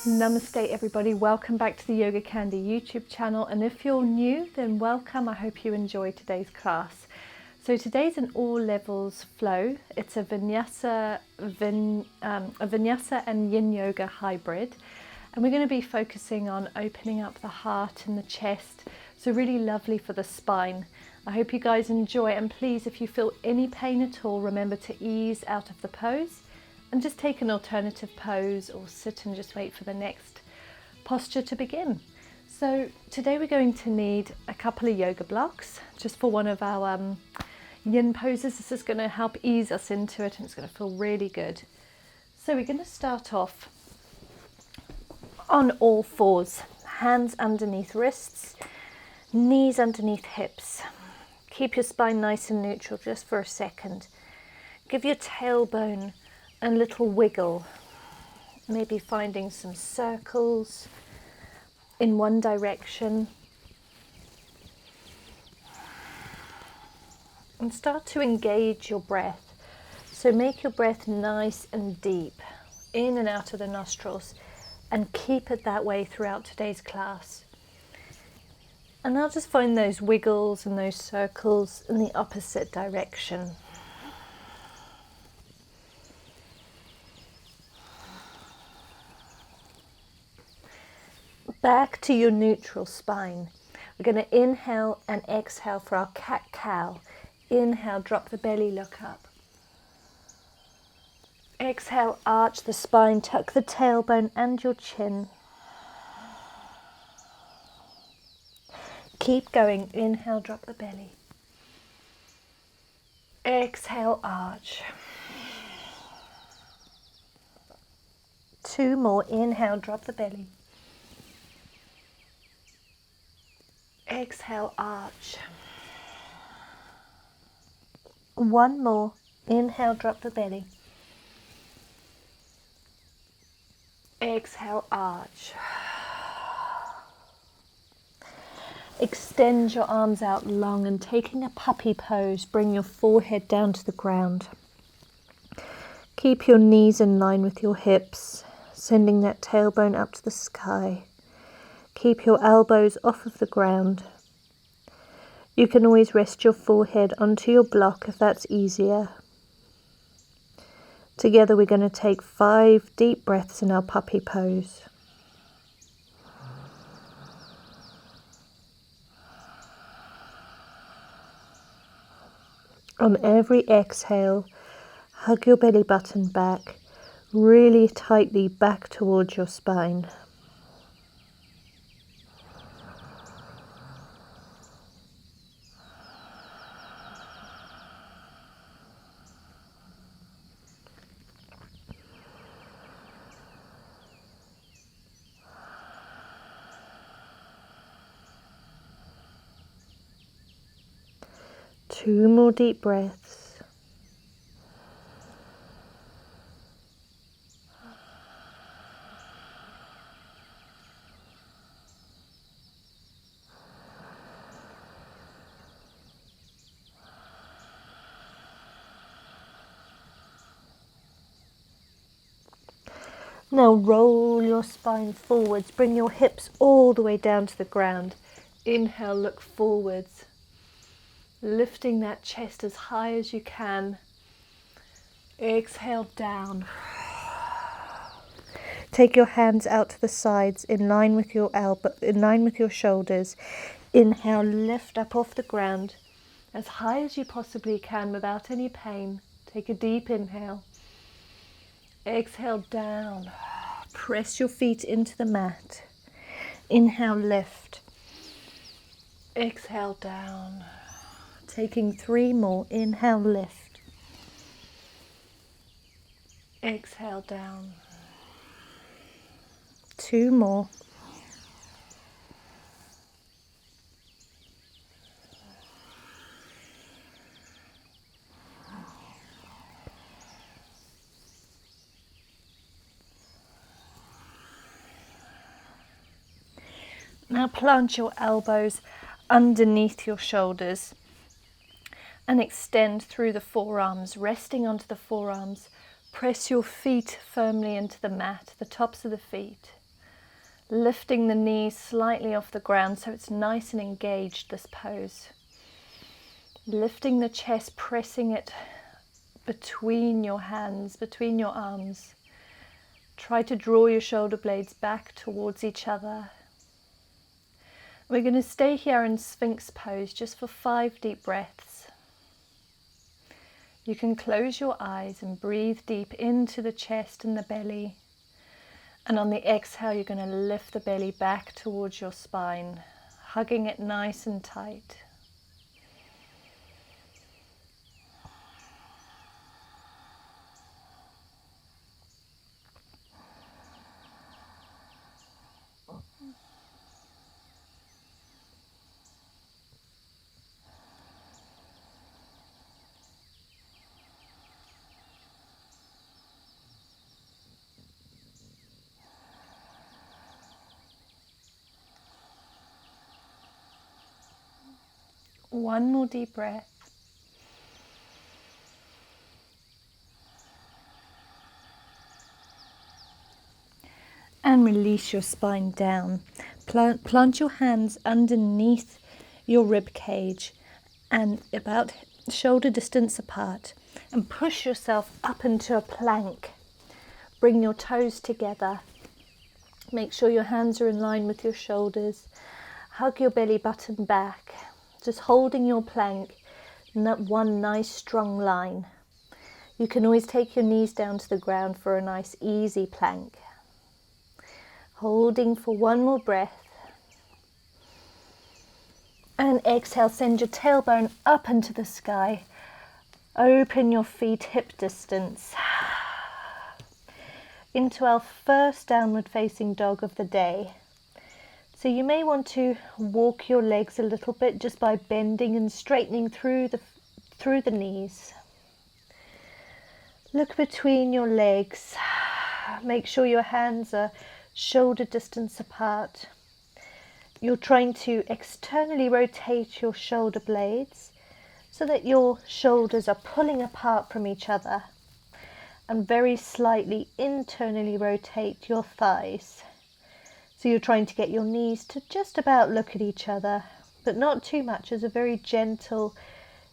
Namaste everybody, welcome back to the YogaCandi YouTube channel, and if you're new then welcome. I hope you enjoy today's class. So today's an all levels flow. It's a Vinyasa and Yin Yoga hybrid, and we're going to be focusing on opening up the heart and the chest, so really lovely for the spine. I hope you guys enjoy, and please, if you feel any pain at all, remember to ease out of the pose and just take an alternative pose or sit and just wait for the next posture to begin. So today we're going to need a couple of yoga blocks just for one of our yin poses. This is going to help ease us into it and it's going to feel really good. So we're going to start off on all fours, hands underneath wrists, knees underneath hips. Keep your spine nice and neutral just for a second. Give your tailbone a little wiggle, maybe finding some circles in one direction, and start to engage your breath. So make your breath nice and deep in and out of the nostrils, and keep it that way throughout today's class. And I'll just find those wiggles and those circles in the opposite direction. Back to your neutral spine. We're going to inhale and exhale for our cat-cow. Inhale, drop the belly, look up. Exhale, arch the spine, tuck the tailbone and your chin. Keep going. Inhale, drop the belly. Exhale, arch. 2 more. Inhale, drop the belly. Exhale, arch. 1 more. Inhale, drop the belly. Exhale, arch. Extend your arms out long, and taking a puppy pose, bring your forehead down to the ground. Keep your knees in line with your hips, sending that tailbone up to the sky. Keep your elbows off of the ground. You can always rest your forehead onto your block if that's easier. Together we're going to take 5 deep breaths in our puppy pose. On every exhale, hug your belly button back, really tightly back towards your spine. Two more deep breaths. Now roll your spine forwards, bring your hips all the way down to the ground. Inhale, look forwards, lifting that chest as high as you can. Exhale, down. Take your hands out to the sides in line with your shoulders. Inhale, lift up off the ground as high as you possibly can without any pain. Take a deep inhale. Exhale, down. Press your feet into the mat. Inhale, lift. Exhale, down. Taking 3 more. Inhale, lift. Exhale, down. 2 more. Now plant your elbows underneath your shoulders and extend through the forearms, resting onto the forearms. Press your feet firmly into the mat, the tops of the feet. Lifting the knees slightly off the ground so it's nice and engaged, this pose. Lifting the chest, pressing it between your hands, between your arms. Try to draw your shoulder blades back towards each other. We're going to stay here in Sphinx pose just for 5 deep breaths. You can close your eyes and breathe deep into the chest and the belly. And on the exhale, you're going to lift the belly back towards your spine, hugging it nice and tight. One more deep breath. And release your spine down. Plant your hands underneath your rib cage and about shoulder distance apart, and push yourself up into a plank. Bring your toes together. Make sure your hands are in line with your shoulders. Hug your belly button back. Just holding your plank in that one nice strong line. You can always take your knees down to the ground for a nice easy plank. Holding for one more breath. And exhale, send your tailbone up into the sky. Open your feet hip distance. Into our first downward facing dog of the day. So you may want to walk your legs a little bit just by bending and straightening through the knees. Look between your legs. Make sure your hands are shoulder distance apart. You're trying to externally rotate your shoulder blades so that your shoulders are pulling apart from each other, and very slightly internally rotate your thighs. So you're trying to get your knees to just about look at each other, but not too much, as a very gentle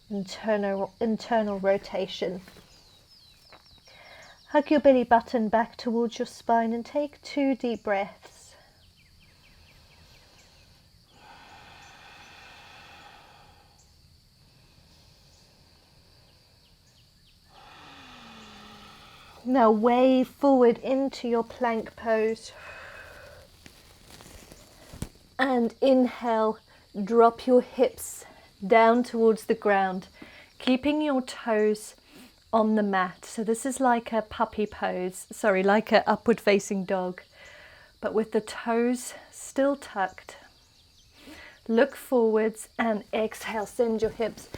internal rotation. Hug your belly button back towards your spine and take 2 deep breaths. Now wave forward into your plank pose. And inhale, drop your hips down towards the ground, keeping your toes on the mat. So this is like a puppy pose, like an upward facing dog, but with the toes still tucked. Look forwards and exhale, send your hips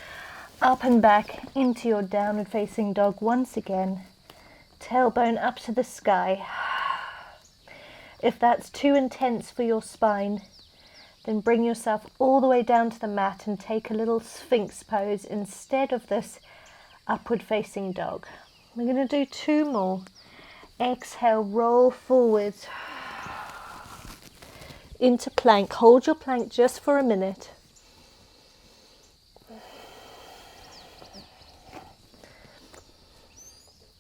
up and back into your downward facing dog once again. Tailbone up to the sky. If that's too intense for your spine, then bring yourself all the way down to the mat and take a little Sphinx pose instead of this upward facing dog. We're going to do 2 more. Exhale, roll forwards into plank. Hold your plank just for a minute.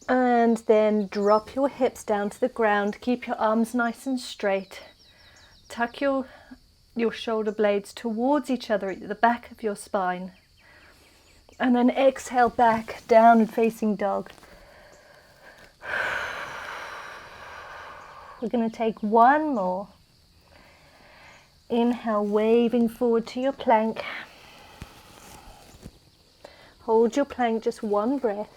And then drop your hips down to the ground. Keep your arms nice and straight. Tuck your shoulder blades towards each other at the back of your spine. And then exhale back, downward facing dog. We're going to take 1 more. Inhale, waving forward to your plank. Hold your plank, just 1 breath.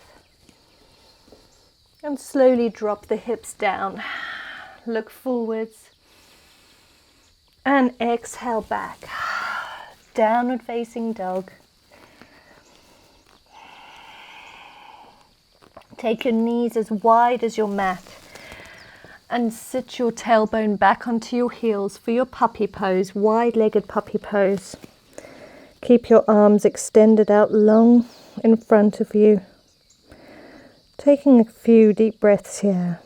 And slowly drop the hips down. Look forwards. And exhale back. Downward facing dog. Take your knees as wide as your mat. And sit your tailbone back onto your heels for your puppy pose, wide-legged puppy pose. Keep your arms extended out long in front of you. Taking a few deep breaths here.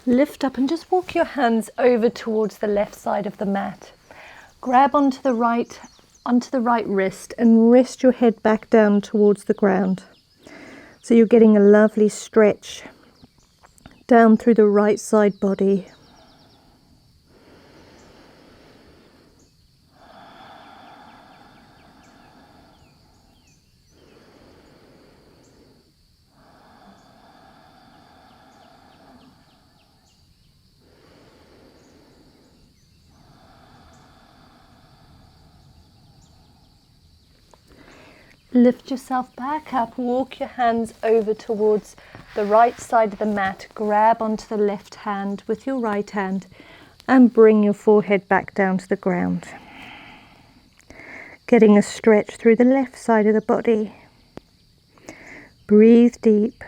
Lift up and just walk your hands over towards the left side of the mat. Grab onto the right wrist and rest your head back down towards the ground. So you're getting a lovely stretch down through the right side body. Lift yourself back up, walk your hands over towards the right side of the mat, grab onto the left hand with your right hand and bring your forehead back down to the ground. Getting a stretch through the left side of the body. Breathe deep.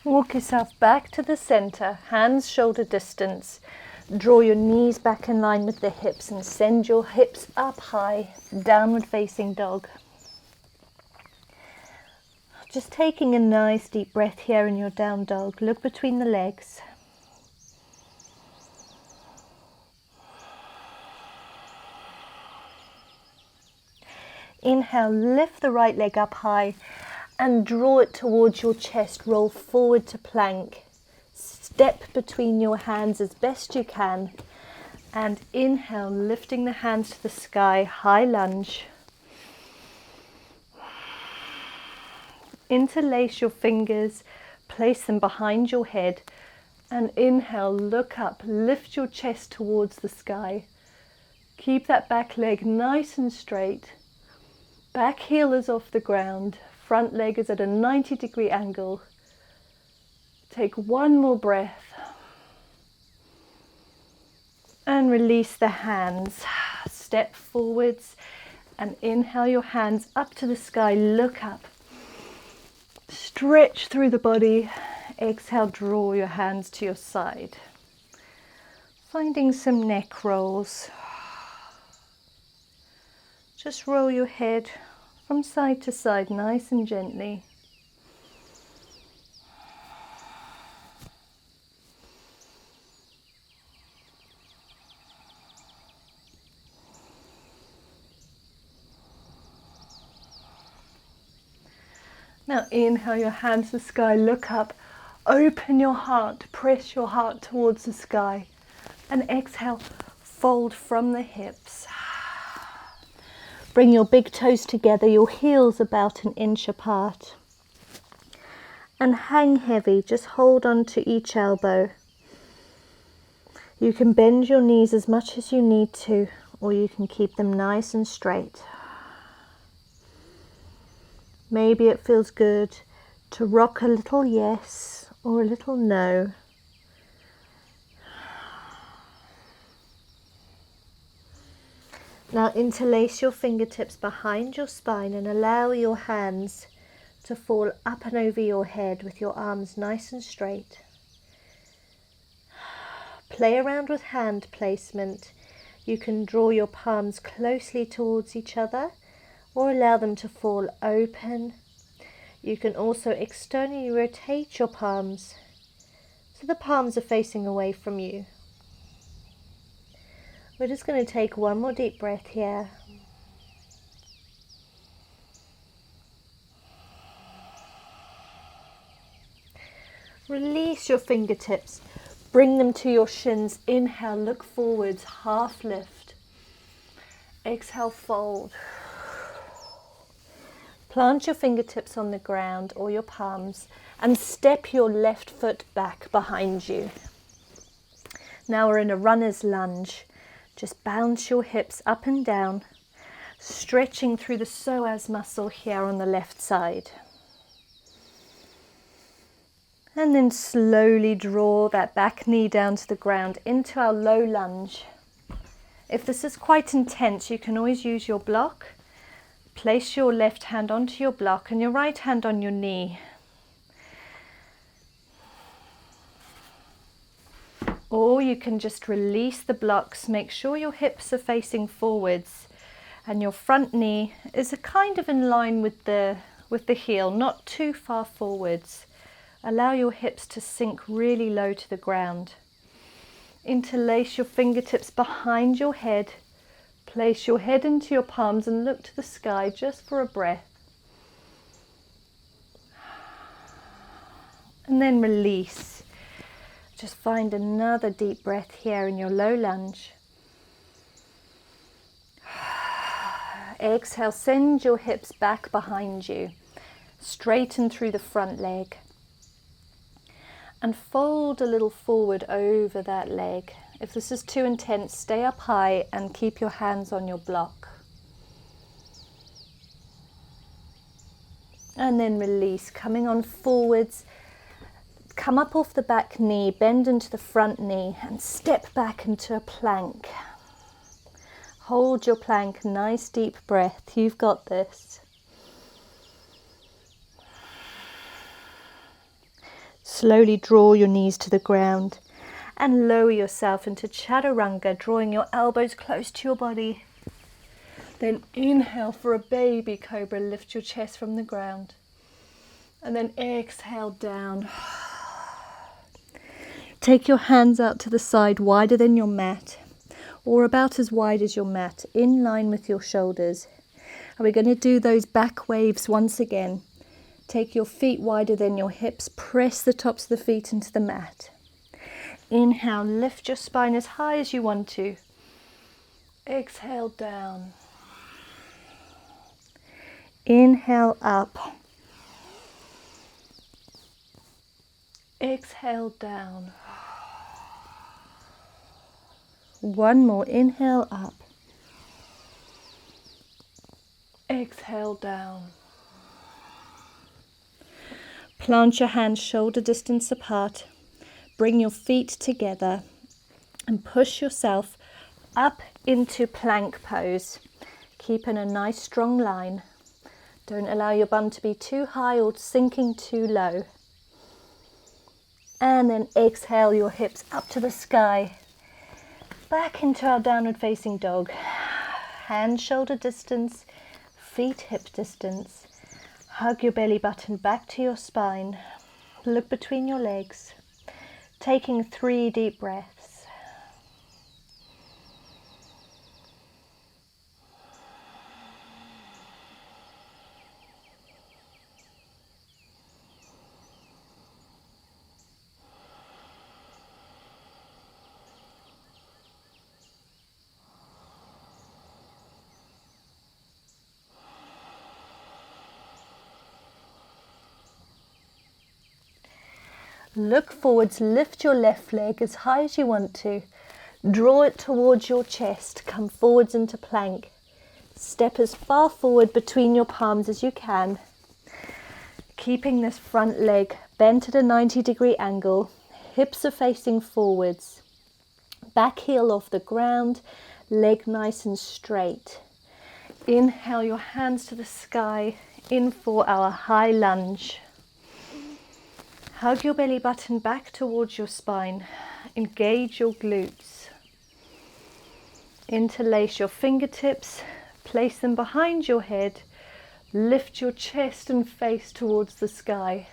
Walk yourself back to the center, hands shoulder distance. Draw your knees back in line with the hips and send your hips up high, downward facing dog. Just taking a nice deep breath here in your down dog. Look between the legs. Inhale, lift the right leg up high and draw it towards your chest. Roll forward to plank. Step between your hands as best you can. And inhale, lifting the hands to the sky, high lunge. Interlace your fingers, place them behind your head. And inhale, look up, lift your chest towards the sky. Keep that back leg nice and straight. Back heel is off the ground. Front leg is at a 90-degree angle. Take one more breath. And release the hands. Step forwards and inhale your hands up to the sky. Look up. Stretch through the body. Exhale, draw your hands to your side. Finding some neck rolls. Just roll your head from side to side, nice and gently. Now inhale your hands to the sky, look up, open your heart, press your heart towards the sky. And exhale, fold from the hips. Bring your big toes together, your heels about an inch apart. And hang heavy, just hold on to each elbow. You can bend your knees as much as you need to, or you can keep them nice and straight. Maybe it feels good to rock a little yes or a little no. Now interlace your fingertips behind your spine and allow your hands to fall up and over your head with your arms nice and straight. Play around with hand placement. You can draw your palms closely towards each other or allow them to fall open. You can also externally rotate your palms so the palms are facing away from you. We're just going to take one more deep breath here. Release your fingertips. Bring them to your shins. Inhale, look forwards, half lift. Exhale, fold. Plant your fingertips on the ground or your palms and step your left foot back behind you. Now we're in a runner's lunge. Just bounce your hips up and down, stretching through the psoas muscle here on the left side. And then slowly draw that back knee down to the ground into our low lunge. If this is quite intense, you can always use your block. Place your left hand onto your block and your right hand on your knee. Or you can just release the blocks. Make sure your hips are facing forwards and your front knee is kind of in line with the heel, not too far forwards. Allow your hips to sink really low to the ground. Interlace your fingertips behind your head. Place your head into your palms and look to the sky just for a breath. And then release. Just find another deep breath here in your low lunge. Exhale, send your hips back behind you. Straighten through the front leg. And fold a little forward over that leg. If this is too intense, stay up high and keep your hands on your block. And then release, coming on forwards. Come up off the back knee, bend into the front knee and step back into a plank. Hold your plank, nice deep breath, you've got this. Slowly draw your knees to the ground and lower yourself into chaturanga, drawing your elbows close to your body. Then inhale for a baby cobra, lift your chest from the ground. And then exhale down. Take your hands out to the side, wider than your mat, or about as wide as your mat, in line with your shoulders. And we're going to do those back waves once again. Take your feet wider than your hips, press the tops of the feet into the mat. Inhale, lift your spine as high as you want to. Exhale down. Inhale up. Exhale down. One more, inhale up. Exhale down. Plant your hands shoulder distance apart. Bring your feet together and push yourself up into plank pose. Keep in a nice strong line. Don't allow your bum to be too high or sinking too low. And then exhale your hips up to the sky. Back into our downward facing dog. Hands shoulder distance, feet hip distance. Hug your belly button back to your spine. Look between your legs. Taking 3 deep breaths. Look forwards, lift your left leg as high as you want to. Draw it towards your chest, come forwards into plank. Step as far forward between your palms as you can. Keeping this front leg bent at a 90-degree angle. Hips are facing forwards. Back heel off the ground, leg nice and straight. Inhale your hands to the sky, in for our high lunge. Hug your belly button back towards your spine. Engage your glutes. Interlace your fingertips. Place them behind your head. Lift your chest and face towards the sky.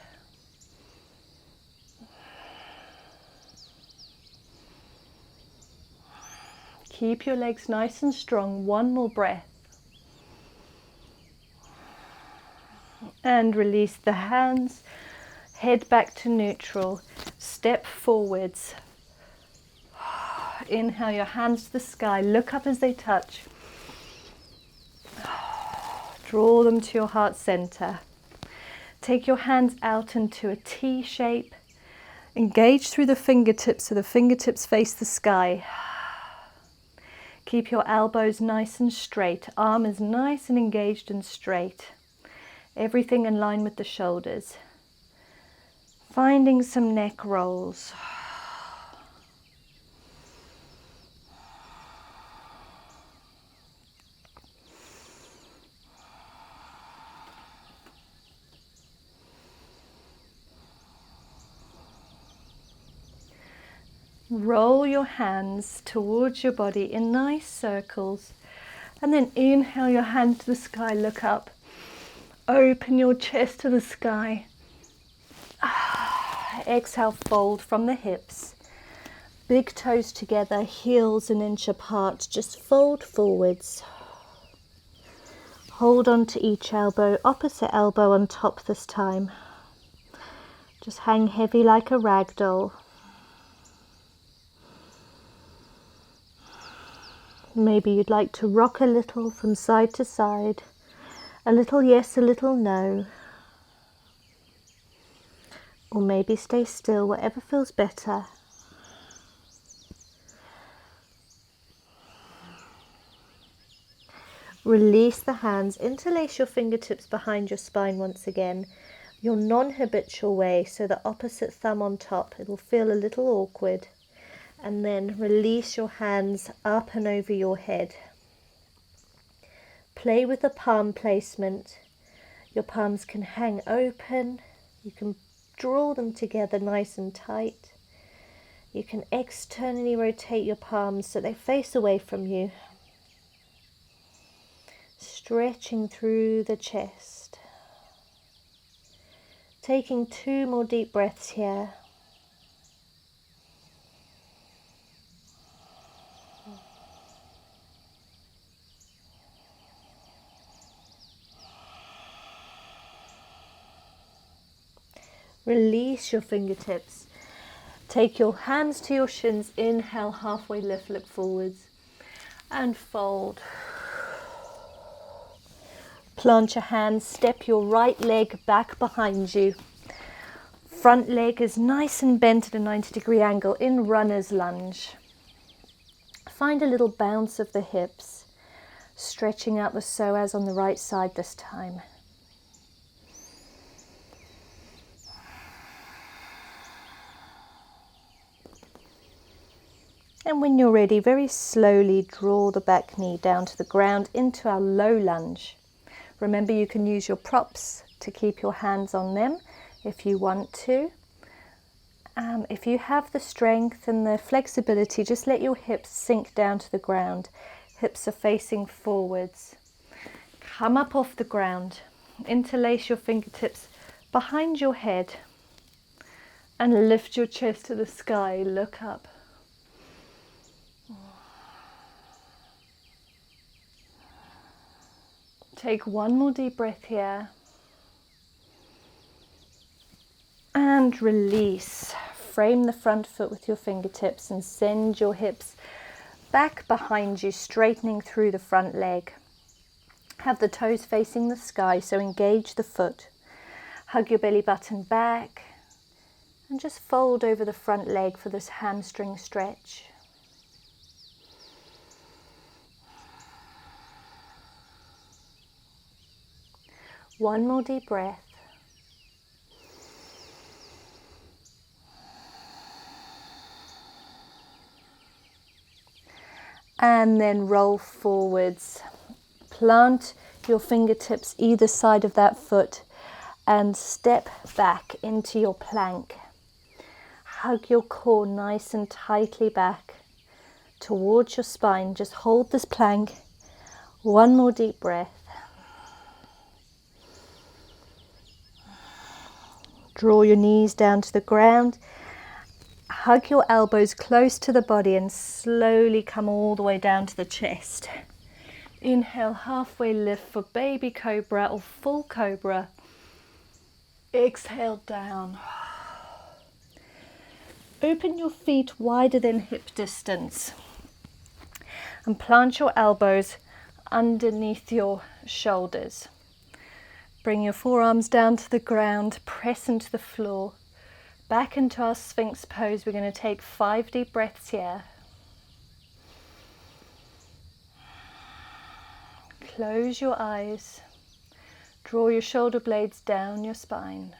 Keep your legs nice and strong. One more breath. And release the hands. Head back to neutral, step forwards. Inhale your hands to the sky, look up as they touch. Draw them to your heart center. Take your hands out into a T shape. Engage through the fingertips so the fingertips face the sky. Keep your elbows nice and straight, arm is nice and engaged and straight. Everything in line with the shoulders. Finding some neck rolls. Roll your hands towards your body in nice circles, and then inhale your hand to the sky, look up. Open your chest to the sky. Exhale, fold from the hips. Big toes together, heels an inch apart. Just fold forwards. Hold on to each elbow, opposite elbow on top this time. Just hang heavy like a rag doll. Maybe you'd like to rock a little from side to side. A little yes, a little no. Or maybe stay still, whatever feels better. Release the hands, interlace your fingertips behind your spine once again, your non-habitual way, so the opposite thumb on top. It'll feel a little awkward. And then release your hands up and over your head. Play with the palm placement. Your palms can hang open. You can draw them together nice and tight. You can externally rotate your palms so they face away from you. Stretching through the chest. Taking 2 more deep breaths here. Release your fingertips. Take your hands to your shins. Inhale, halfway lift, look forwards. And fold. Plant your hands, step your right leg back behind you. Front leg is nice and bent at a 90-degree angle in runner's lunge. Find a little bounce of the hips, stretching out the psoas on the right side this time. And when you're ready, very slowly draw the back knee down to the ground into our low lunge. Remember, you can use your props to keep your hands on them if you want to. If you have the strength and the flexibility, just let your hips sink down to the ground. Hips are facing forwards. Come up off the ground. Interlace your fingertips behind your head and lift your chest to the sky. Look up. Take 1 more deep breath here. And release. Frame the front foot with your fingertips and send your hips back behind you, straightening through the front leg. Have the toes facing the sky, so engage the foot. Hug your belly button back and just fold over the front leg for this hamstring stretch. One more deep breath. And then roll forwards. Plant your fingertips either side of that foot and step back into your plank. Hug your core nice and tightly back towards your spine. Just hold this plank. One more deep breath. Draw your knees down to the ground. Hug your elbows close to the body and slowly come all the way down to the chest. Inhale, halfway lift for baby cobra or full cobra. Exhale down. Open your feet wider than hip distance and plant your elbows underneath your shoulders. Bring your forearms down to the ground, press into the floor. Back into our Sphinx pose. We're going to take 5 deep breaths here. Close your eyes. Draw your shoulder blades down your spine.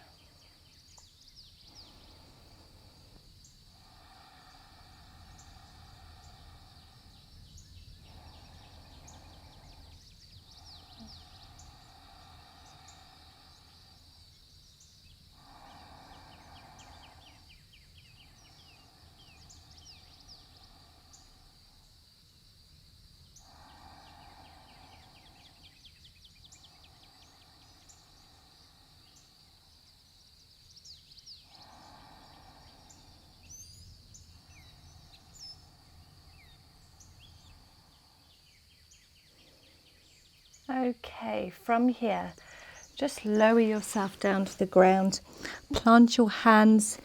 Okay, from here, just lower yourself down to the ground. Plant your hands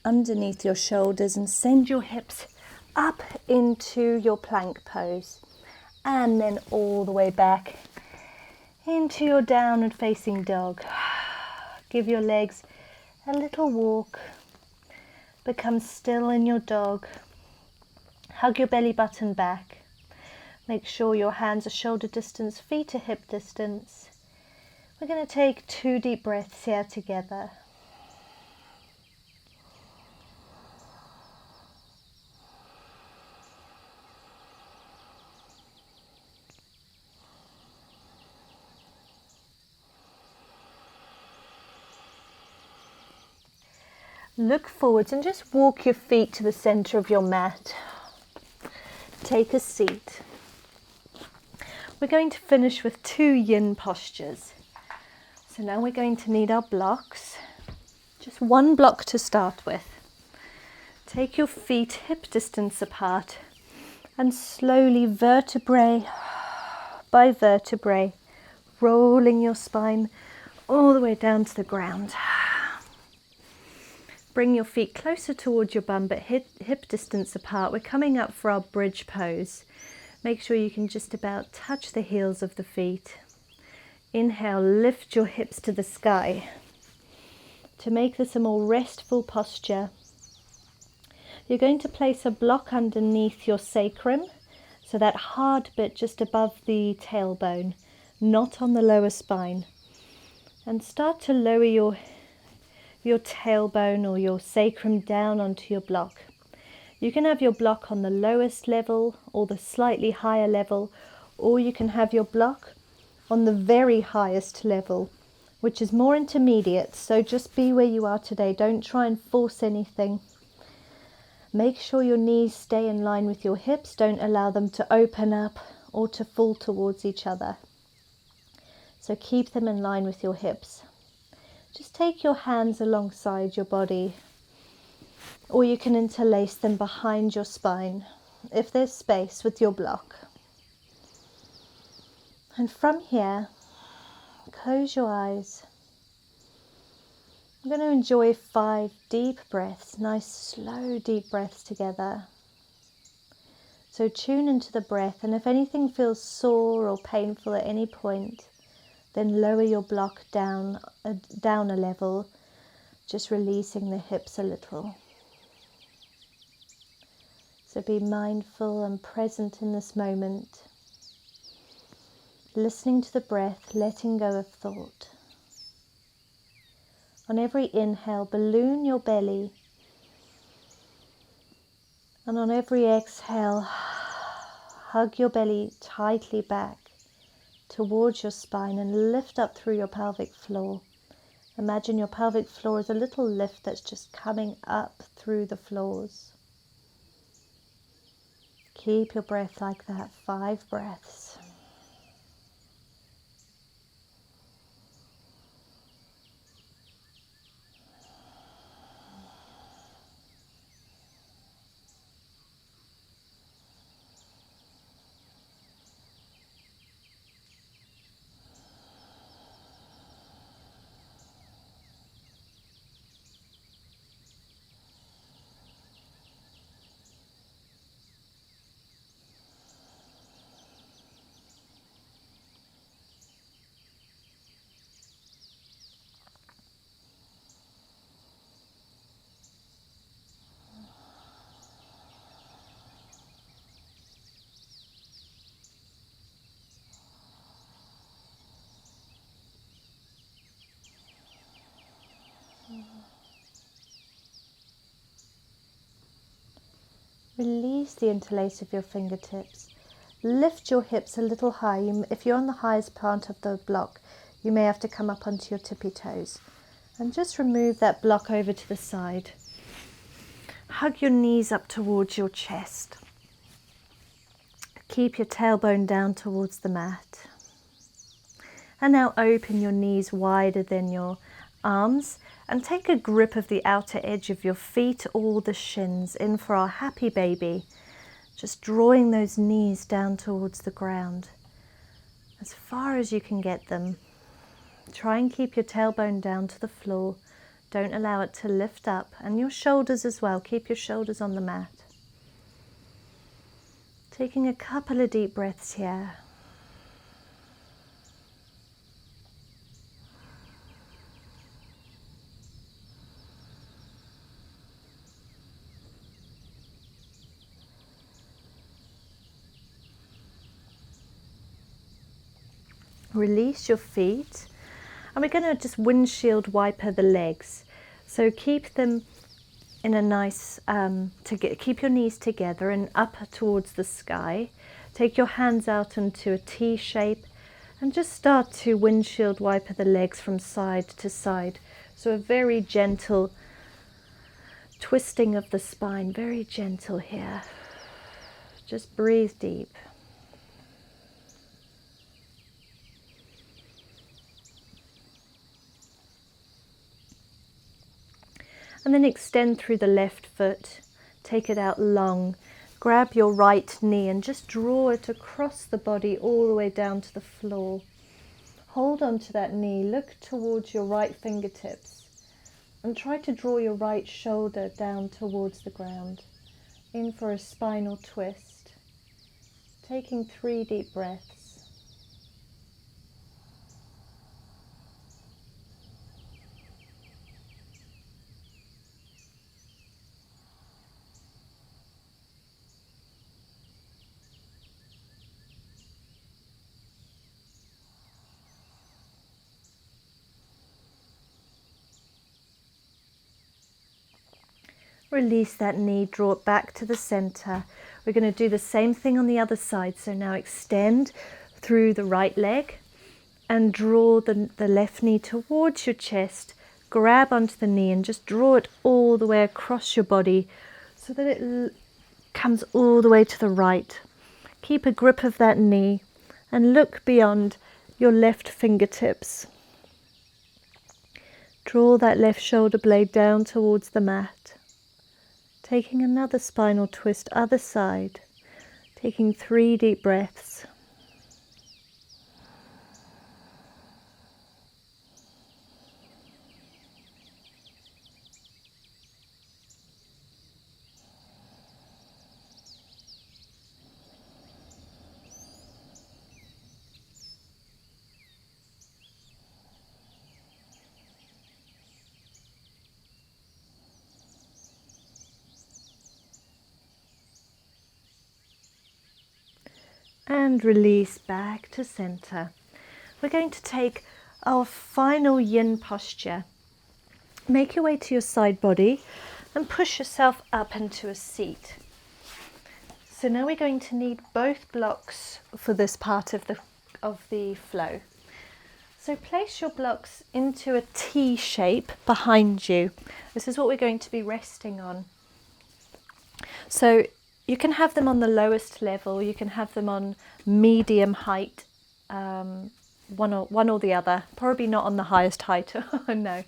underneath your shoulders and send your hips up into your plank pose. And then all the way back into your downward facing dog. Give your legs a little walk. Become still in your dog. Hug your belly button back. Make sure your hands are shoulder distance, feet are hip distance. We're going to take 2 deep breaths here together. Look forwards and just walk your feet to the center of your mat. Take a seat. We're going to finish with 2 yin postures. So now we're going to need our blocks. Just 1 block to start with. Take your feet hip distance apart and slowly, vertebrae by vertebrae, rolling your spine all the way down to the ground. Bring your feet closer towards your bum but hip distance apart. We're coming up for our bridge pose. Make sure you can just about touch the heels of the feet. Inhale, lift your hips to the sky. To make this a more restful posture, you're going to place a block underneath your sacrum, so that hard bit just above the tailbone, not on the lower spine. And start to lower your tailbone or your sacrum down onto your block. You can have your block on the lowest level or the slightly higher level, or you can have your block on the very highest level, which is more intermediate. So just be where you are today. Don't try and force anything. Make sure your knees stay in line with your hips. Don't allow them to open up or to fall towards each other. So keep them in line with your hips. Just take your hands alongside your body, or you can interlace them behind your spine if there's space with your block. And from here, close your eyes. I'm going to enjoy 5 deep breaths, nice slow deep breaths together. So tune into the breath, and if anything feels sore or painful at any point, then lower your block down a level, just releasing the hips a little. So be mindful and present in this moment. Listening to the breath, letting go of thought. On every inhale, balloon your belly. And on every exhale, hug your belly tightly back towards your spine and lift up through your pelvic floor. Imagine your pelvic floor is a little lift that's just coming up through the floors. Keep your breath like that, 5 breaths. Release the interlace of your fingertips. Lift your hips a little high. If you're on the highest part of the block, you may have to come up onto your tippy toes. And just remove that block over to the side. Hug your knees up towards your chest. Keep your tailbone down towards the mat. And now open your knees wider than your arms and take a grip of the outer edge of your feet or the shins in for our happy baby. Just drawing those knees down towards the ground. as far as you can get them. Try and keep your tailbone down to the floor. Don't allow it to lift up, and your shoulders as well. Keep your shoulders on the mat. Taking a couple of deep breaths here. Release your feet, and we're going to just windshield wiper the legs. So keep them in a nice, keep your knees together and up towards the sky. Take your hands out into a T shape and just start to windshield wiper the legs from side to side. So a very gentle twisting of the spine, very gentle here. Just breathe deep. And then extend through the left foot, take it out long, grab your right knee and just draw it across the body all the way down to the floor. Hold on to that knee, look towards your right fingertips and try to draw your right shoulder down towards the ground, in for a spinal twist. Taking 3 deep breaths. Release that knee, draw it back to the center. We're going to do the same thing on the other side. So now extend through the right leg and draw the left knee towards your chest. Grab onto the knee and just draw it all the way across your body so that it comes all the way to the right. Keep a grip of that knee and look beyond your left fingertips. Draw that left shoulder blade down towards the mat. Taking another spinal twist, other side. Taking 3 deep breaths. And release back to center. We're going to take our final yin posture. Make your way to your side body and push yourself up into a seat. So now we're going to need both blocks for this part of the flow. So place your blocks into a T shape behind you. This is what we're going to be resting on. So you can have them on the lowest level, you can have them on medium height, one or the other, probably not on the highest height, no.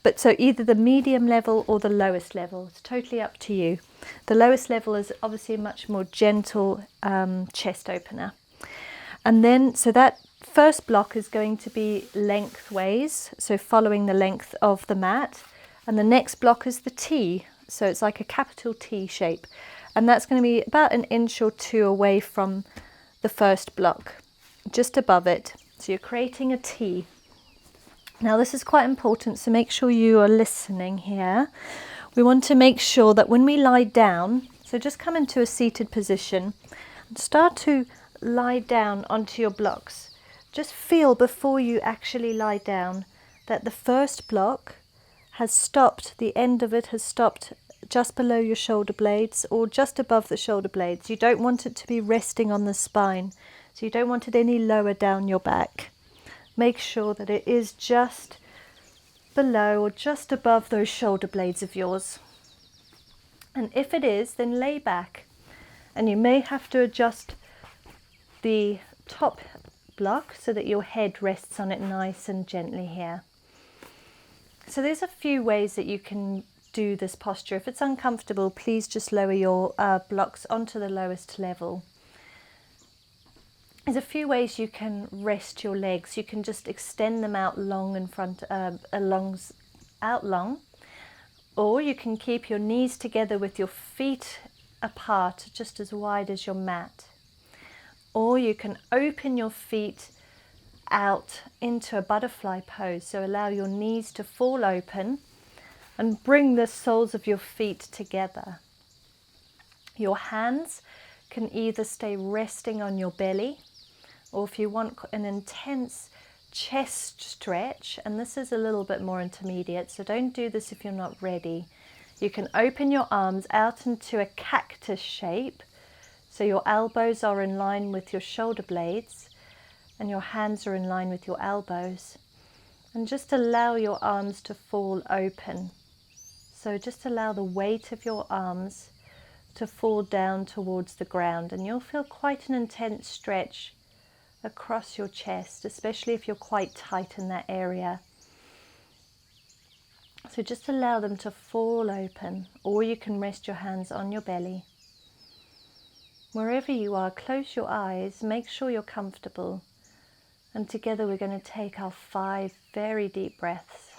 But so either the medium level or the lowest level, it's totally up to you. The lowest level is obviously a much more gentle chest opener. And then, so that first block is going to be lengthways, so following the length of the mat. And the next block is the T, so it's like a capital T shape. And that's going to be about 1 inch or 2 away from the first block, just above it. So you're creating a T. Now this is quite important, so make sure you are listening here. We want to make sure that when we lie down, so just come into a seated position and start to lie down onto your blocks. Just feel before you actually lie down that the first block has stopped, the end of it has stopped just below your shoulder blades or just above the shoulder blades. You don't want it to be resting on the spine, so you don't want it any lower down your back. Make sure that it is just below or just above those shoulder blades of yours. And if it is, then lay back, and you may have to adjust the top block so that your head rests on it nice and gently here. So there's a few ways that you can do this posture. If it's uncomfortable, please just lower your blocks onto the lowest level. There's a few ways you can rest your legs. You can just extend them out long in front, out long, or you can keep your knees together with your feet apart, just as wide as your mat. Or you can open your feet out into a butterfly pose. So allow your knees to fall open and bring the soles of your feet together. Your hands can either stay resting on your belly, or if you want an intense chest stretch, and this is a little bit more intermediate, so don't do this if you're not ready. You can open your arms out into a cactus shape, so your elbows are in line with your shoulder blades and your hands are in line with your elbows. And just allow your arms to fall open. So just allow the weight of your arms to fall down towards the ground, and you'll feel quite an intense stretch across your chest, especially if you're quite tight in that area. So just allow them to fall open, or you can rest your hands on your belly. Wherever you are, close your eyes, make sure you're comfortable, and together we're going to take our 5 very deep breaths.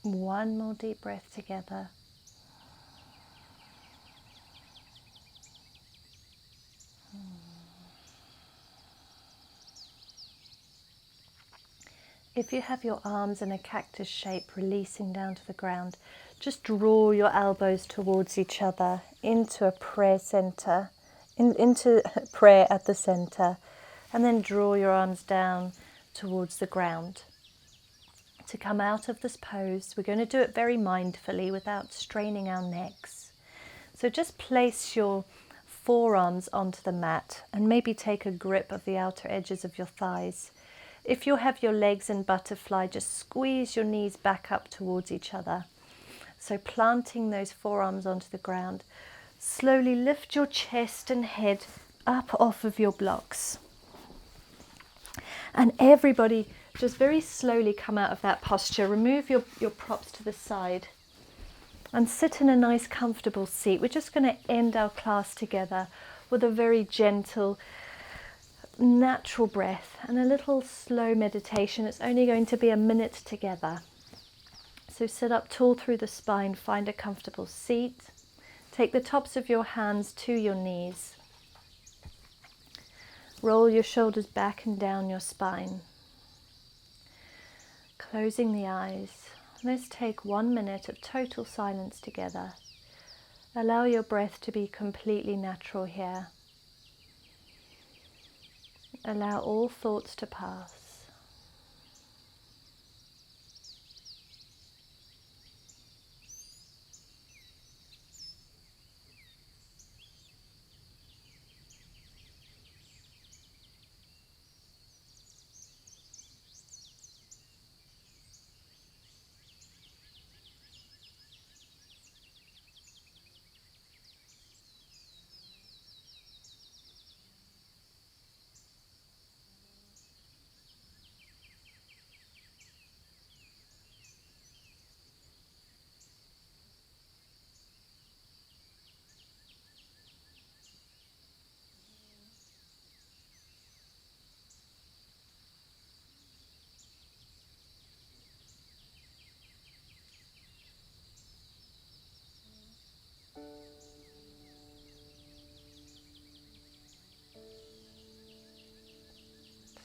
One more deep breath together. If you have your arms in a cactus shape releasing down to the ground, just draw your elbows towards each other into a prayer center, into prayer at the center, and then draw your arms down towards the ground. To come out of this pose, we're going to do it very mindfully without straining our necks. So just place your forearms onto the mat and maybe take a grip of the outer edges of your thighs. If you have your legs in butterfly, just squeeze your knees back up towards each other. So planting those forearms onto the ground, slowly lift your chest and head up off of your blocks. And everybody just very slowly come out of that posture. Remove your props to the side and sit in a nice comfortable seat. We're just going to end our class together with a very gentle, natural breath and a little slow meditation. It's only going to be a minute together. So sit up tall through the spine, find a comfortable seat. Take the tops of your hands to your knees. Roll your shoulders back and down your spine. Closing the eyes, let's take 1 minute of total silence together. Allow your breath to be completely natural here. Allow all thoughts to pass.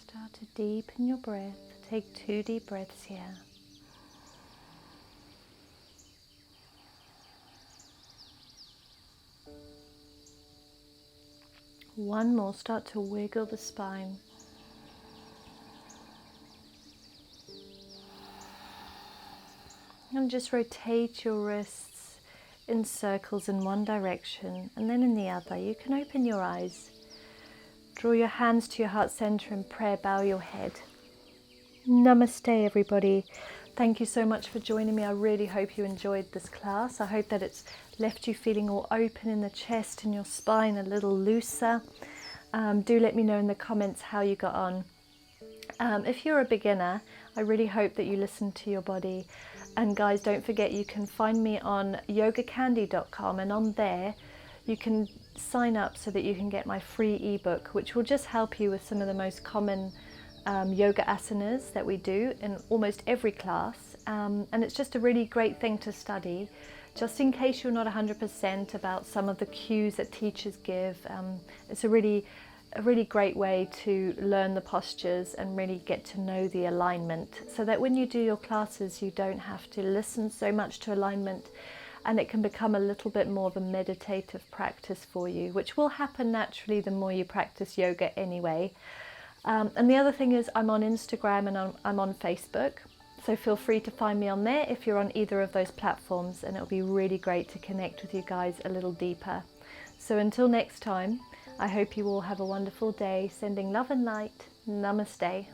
Start to deepen your breath. Take 2 deep breaths here. One more, start to wiggle the spine. And just rotate your wrists in circles in one direction and then in the other. You can open your eyes. Draw your hands to your heart center and prayer, bow your head. Namaste, everybody. Thank you so much for joining me. I really hope you enjoyed this class. I hope that it's left you feeling all open in the chest and your spine, a little looser. Do let me know in the comments how you got on. If you're a beginner, I really hope that you listen to your body. And guys, don't forget you can find me on YogaCandi.com, and on there you can sign up so that you can get my free ebook, which will just help you with some of the most common yoga asanas that we do in almost every class. And it's just a really great thing to study, just in case you're not 100% about some of the cues that teachers give. It's a really great way to learn the postures and really get to know the alignment, so that when you do your classes you don't have to listen so much to alignment, and it can become a little bit more of a meditative practice for you, which will happen naturally the more you practice yoga anyway. And the other thing is, I'm on Instagram and I'm on Facebook, so feel free to find me on there if you're on either of those platforms, and it'll be really great to connect with you guys a little deeper. So until next time, I hope you all have a wonderful day. Sending love and light. Namaste.